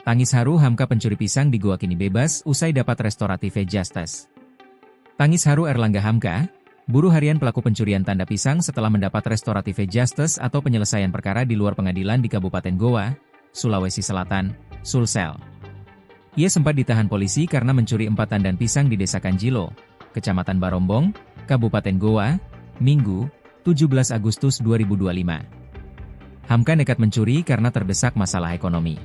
Tangis haru Hamka pencuri pisang di Goa kini bebas usai dapat restoratif justice. Tangis haru Erlangga Hamka, buruh harian pelaku pencurian tanda pisang setelah mendapat restoratif justice atau penyelesaian perkara di luar pengadilan di Kabupaten Goa, Sulawesi Selatan, Sulsel. Ia sempat ditahan polisi karena mencuri 4 tandan pisang di Desa Kanjilo, Kecamatan Barombong, Kabupaten Goa, Minggu, 17 Agustus 2025. Hamka nekat mencuri karena terdesak masalah ekonomi.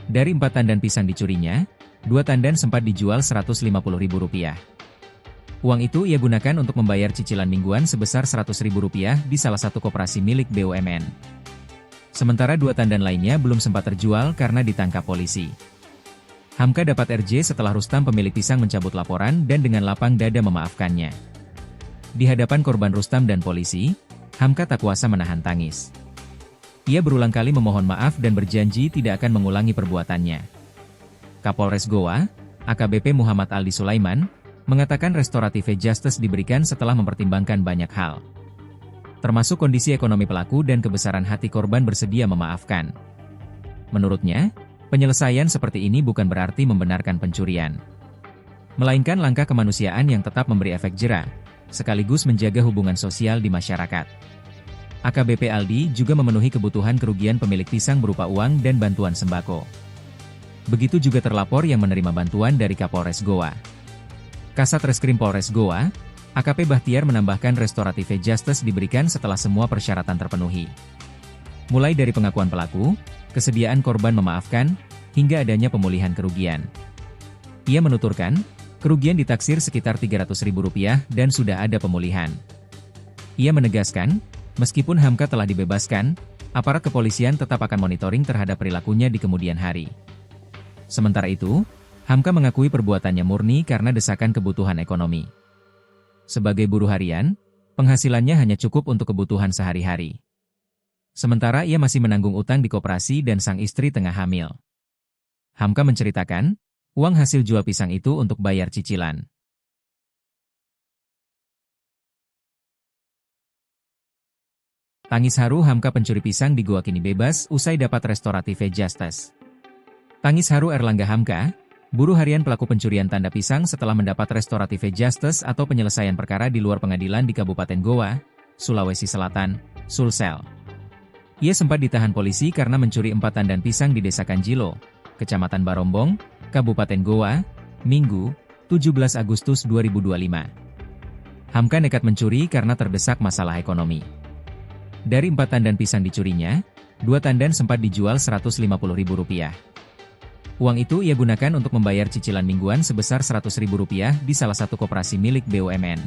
Dari 4 tandan pisang dicurinya, 2 tandan sempat dijual Rp150.000. Uang itu ia gunakan untuk membayar cicilan mingguan sebesar Rp100.000 di salah satu koperasi milik BUMN. Sementara 2 tandan lainnya belum sempat terjual karena ditangkap polisi. Hamka dapat RJ setelah Rustam pemilik pisang mencabut laporan dan dengan lapang dada memaafkannya. Di hadapan korban Rustam dan polisi, Hamka tak kuasa menahan tangis. Ia berulang kali memohon maaf dan berjanji tidak akan mengulangi perbuatannya. Kapolres Goa, AKBP Muhammad Aldi Sulaiman, mengatakan restoratif justice diberikan setelah mempertimbangkan banyak hal. Termasuk kondisi ekonomi pelaku dan kebesaran hati korban bersedia memaafkan. Menurutnya, penyelesaian seperti ini bukan berarti membenarkan pencurian, melainkan langkah kemanusiaan yang tetap memberi efek jera, sekaligus menjaga hubungan sosial di masyarakat. AKBP Aldi juga memenuhi kebutuhan kerugian pemilik pisang berupa uang dan bantuan sembako. Begitu juga terlapor yang menerima bantuan dari Kapolres Goa. Kasat Reskrim Polres Goa, AKP Bahtiar menambahkan restoratif justice diberikan setelah semua persyaratan terpenuhi. Mulai dari pengakuan pelaku, kesediaan korban memaafkan, hingga adanya pemulihan kerugian. Ia menuturkan, kerugian ditaksir sekitar Rp300.000 dan sudah ada pemulihan. Ia menegaskan, meskipun Hamka telah dibebaskan, aparat kepolisian tetap akan monitoring terhadap perilakunya di kemudian hari. Sementara itu, Hamka mengakui perbuatannya murni karena desakan kebutuhan ekonomi. Sebagai buruh harian, penghasilannya hanya cukup untuk kebutuhan sehari-hari. Sementara ia masih menanggung utang di koperasi dan sang istri tengah hamil. Hamka menceritakan, uang hasil jual pisang itu untuk bayar cicilan. Tangis haru Hamka pencuri pisang di Goa kini bebas usai dapat restoratif justice. Tangis haru Erlangga Hamka, buruh harian pelaku pencurian tanda pisang setelah mendapat restoratif justice atau penyelesaian perkara di luar pengadilan di Kabupaten Goa, Sulawesi Selatan, Sulsel. Ia sempat ditahan polisi karena mencuri 4 tandan pisang di Desa Kanjilo, Kecamatan Barombong, Kabupaten Goa, Minggu, 17 Agustus 2025. Hamka nekat mencuri karena terdesak masalah ekonomi. Dari 4 tandan pisang dicurinya, 2 tandan sempat dijual Rp150.000. Uang itu ia gunakan untuk membayar cicilan mingguan sebesar Rp100.000 di salah satu koperasi milik BUMN.